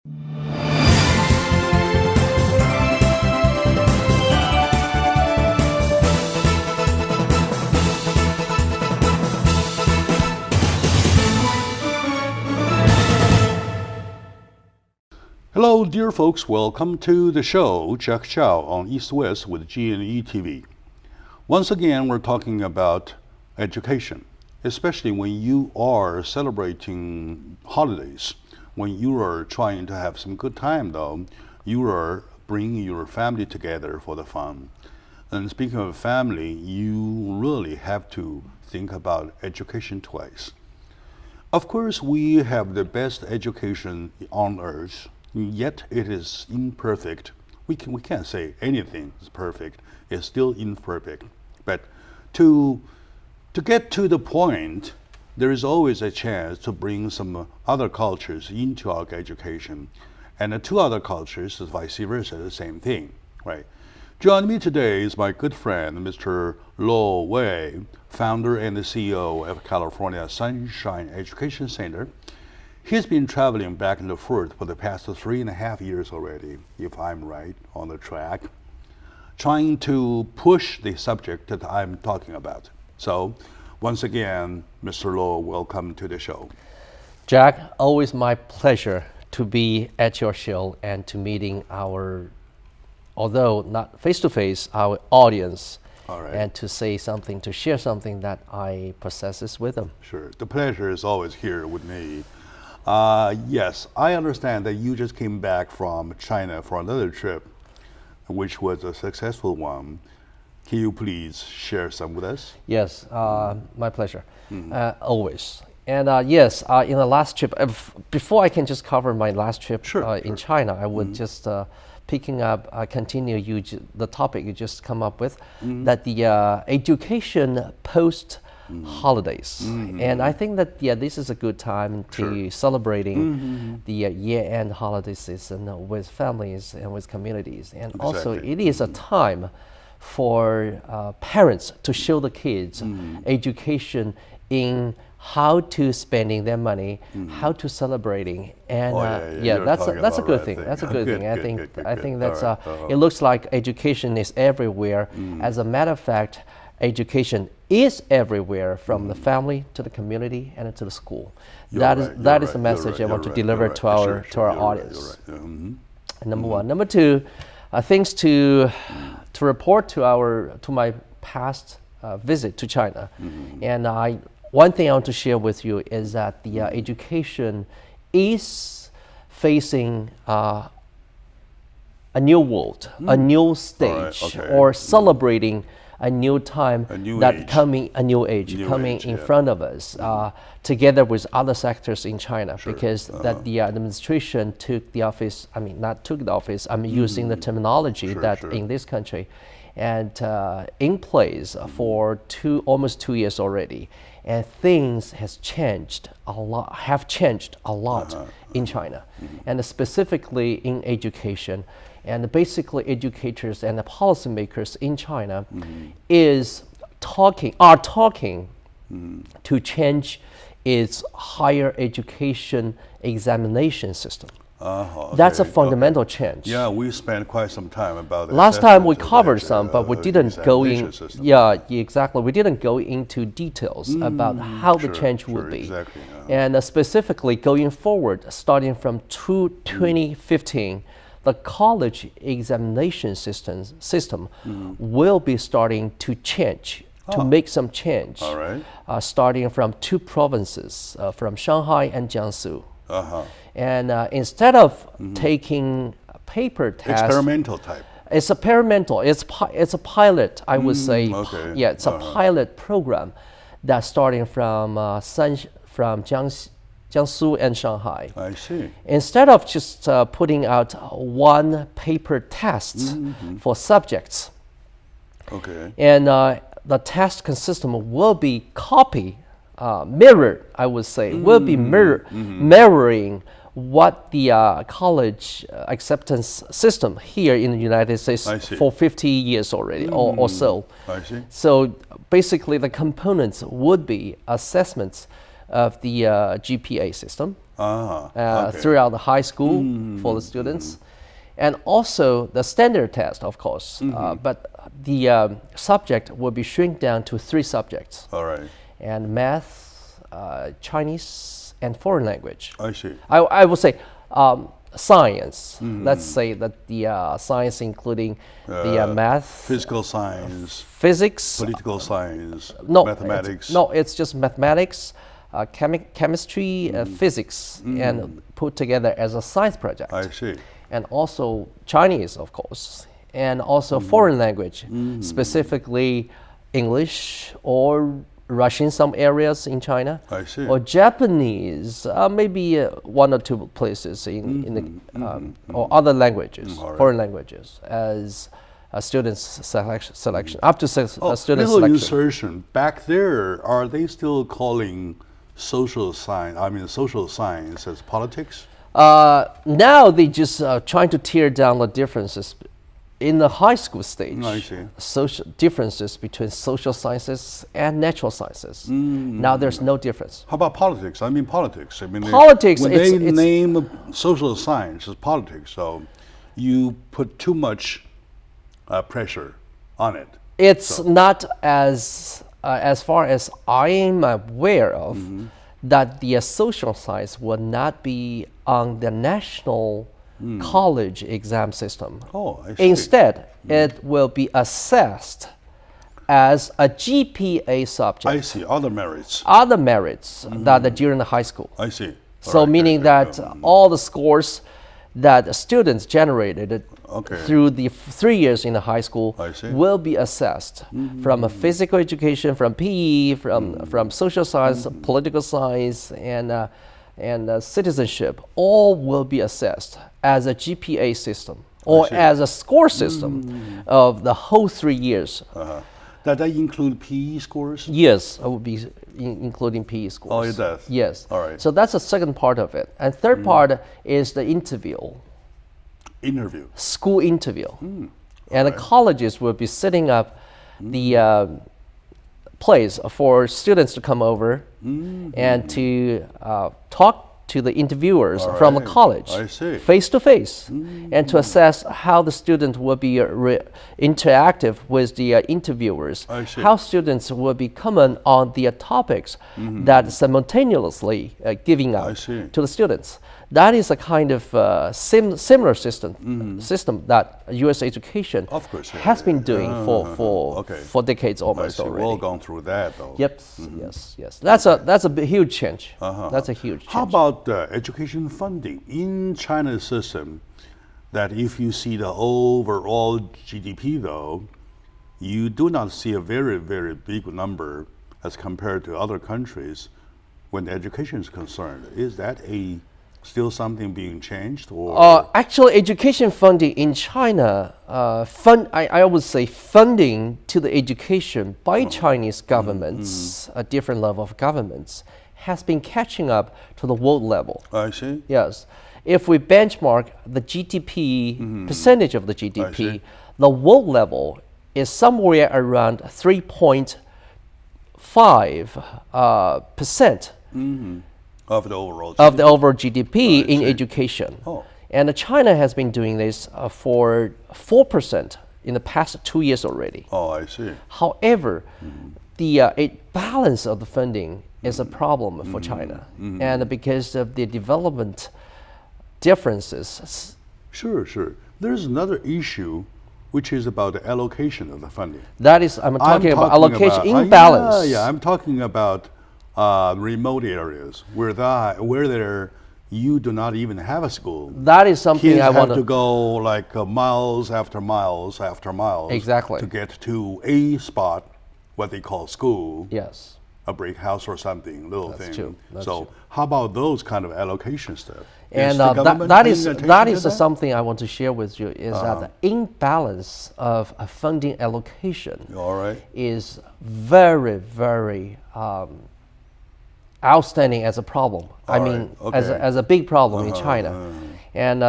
Hello, dear folks. Welcome to the show, Jack Chow on East West with G&E TV. Once again, we're talking about education, especially when you are celebrating holidays. When you are trying to have some good time, though, you are bringing your family together for the fun. And speaking of family, you really have to think about education twice. Of course, we have the best education on earth. Yet it is imperfect. We can't say anything is perfect. It's still imperfect. But to get to the point, there is always a chance to bring some other cultures into our education. And the two other cultures is vice versa, the same thing, right? Joining me today is my good friend, Mr. Lo Wei, founder and the CEO of California Sunshine Education Center. He's been traveling back and forth for the past 3.5 years already, if I'm right on the track, trying to push the subject that I'm talking about. So, once again, Mr. Lo, welcome to the show. Jack, always my pleasure to be at your show and to meeting our, although not face-to-face, our audience. All right. And to say something, to share something that I possess with them. Sure. The pleasure is always here with me. Yes, I understand that you just came back from China for another trip, which was a successful one. Can you please share some with us? Yes, my pleasure, always. And yes, in the last trip, before I can just cover my last trip in China, I would just picking up, continue the topic you just come up with, that the education post holidays. And I think that this is a good time to celebrating the year-end holiday season with families and with communities. And also it is a time for parents to show the kids education in how to spending their money, how to celebrating, and that's a good thing. That's a good thing. I think that's it looks like education is everywhere. As a matter of fact, education is everywhere, from the family to the community and to the school. That is the message I want to deliver to our audience. Number one. Number two, things to report to my past visit to China. And one thing I want to share with you is that the education is facing a new world, a new stage, or celebrating a new time, a new age coming in front of us, together with other sectors in China, because that the administration took the office. I mean, not took the office. I'm using the terminology in this country, and in place for almost 2 years already, and things have changed a lot in China, and specifically in education. And basically, educators and the policymakers in China are talking to change its higher education examination system. That's a fundamental change. Yeah, we spent quite some time about it. Last time we covered some, but we didn't go in. Yeah, exactly. We didn't go into details about how the change would be. Exactly, and specifically going forward, starting from 2015. The college examination system will be starting to change, to make some change, starting from 2 provinces, from Shanghai and Jiangsu. And instead of taking paper tests, experimental type. It's experimental. It's a pilot, I would say. It's a pilot program that's starting from Jiangsu and Shanghai. I see. Instead of just putting out one paper test for subjects, and the test system will be mirrored, I would say, will be mirroring what the college acceptance system here in the United States for 50 years already or so. I see. So basically the components would be assessments of the GPA system, throughout the high school for the students. And also the standard test, of course, but the subject will be shrink down to 3 subjects. All right. And math, Chinese, and foreign language. I see. I would say science. Let's say that the science including the math, physical science, physics, political science, no, mathematics. It's just mathematics, chemistry, physics, and put together as a science project. I see. And also Chinese, of course, and also foreign language, specifically English or Russian, some areas in China. I see. Or Japanese, maybe 1 or 2 places in the or other languages, foreign languages, as a student's selection, up to student little selection. insertion. Back there, are they still calling social science as politics? Now they just trying to tear down the differences in the high school stage. I see. Social differences between social sciences and natural sciences. Now there's no difference. How about politics? I mean politics. I mean politics. When they name social science as politics, so you put too much pressure on it. It's not as far as I am aware of, that the social science will not be on the national college exam system. Oh, I see. Instead, it will be assessed as a GPA subject. I see. Other merits. Other merits that are during the high school. I see. So meaning that all the scores that students generated through the 3 years in the high school will be assessed from a physical education, from PE, from social science, political science, and citizenship. All will be assessed as a GPA system or as a score system of the whole 3 years. Does that include PE scores? Yes, I would be including PE scores. Oh, it does? Yes. All right. So that's the second part of it. And third part is the interview. School interview. And the colleges will be setting up the place for students to come over and to talk to the interviewers from the college face to face, and to assess how the student will be interactive with the interviewers, how students will be comment on the topics that simultaneously giving out to the students. That is a kind of similar system that U.S. education has been doing for decades almost already. We've all gone through that, though. Yep. Yes. That's a huge change. That's a huge change. How about education funding in China's system? That if you see the overall GDP, though, you do not see a very, very big number as compared to other countries when education is concerned. Is that still something being changed, or actually education funding in China, I would say funding to the education by Chinese governments, a different level of governments, has been catching up to the world level. I see. Yes. If we benchmark the GDP percentage of the GDP, the world level is somewhere around 3.5% of the overall GDP in education. And China has been doing this for 4% in the past 2 years already. Oh, I see. However, the balance of the funding is a problem for China, and because of the development differences. Sure. There's another issue, which is about the allocation of the funding. That is, I'm talking about allocation imbalance. I'm talking about remote areas where you do not even have a school. That is something Kids I want to go like miles after miles after miles to get to a spot, what they call school. Yes. A brick house or something, little thing. True. So how about those kind of allocation stuff? And that is something I want to share with you, is that the imbalance of a funding allocation is very, very outstanding as a problem. As a big problem in China. And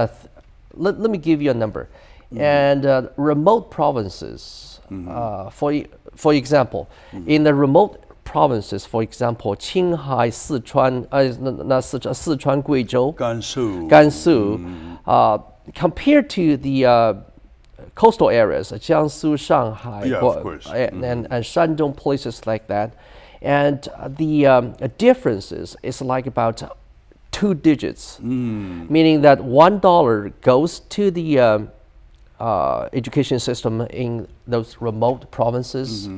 let me give you a number. And remote provinces, for example, in the remote provinces, for example, Qinghai, Sichuan, 四川, Guizhou, Gansu, compared to the coastal areas, Jiangsu, Shanghai, Yeah, of course. and Shandong, places like that. And the differences is like about 2 digits, meaning that $1 goes to the education system in those remote provinces.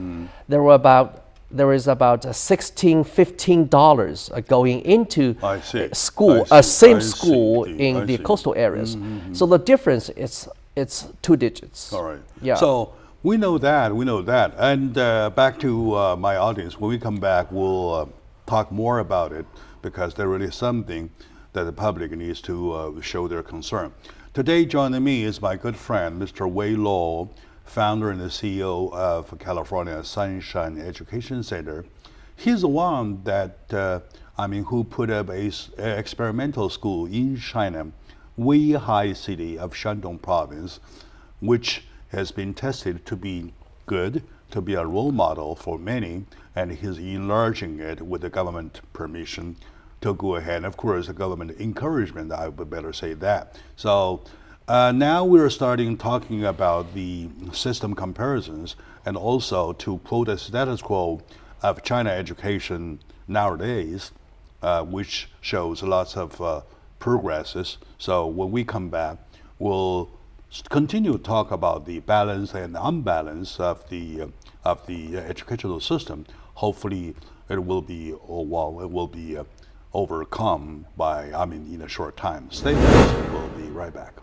There is about $16–15 going into school, same school in the coastal areas. So the difference is it's 2 digits. All right. Yeah. So we know that. And back to my audience, when we come back, we'll talk more about it because there really is something that the public needs to show their concern. Today, joining me is my good friend, Mr. Wei Luo, founder and the CEO of California Sunshine Education Center. He's the one that, who put up a experimental school in China, Weihai City of Shandong Province, which has been tested to be good, to be a role model for many, and he's enlarging it with the government permission to go ahead. Of course, the government encouragement, I would better say that. So now we're starting talking about the system comparisons and also to quote a status quo of China education nowadays, which shows lots of progresses. So when we come back, we'll continue to talk about the balance and unbalance of the educational system. Hopefully, it will be overcome by in a short time. Stay with us. We'll be right back.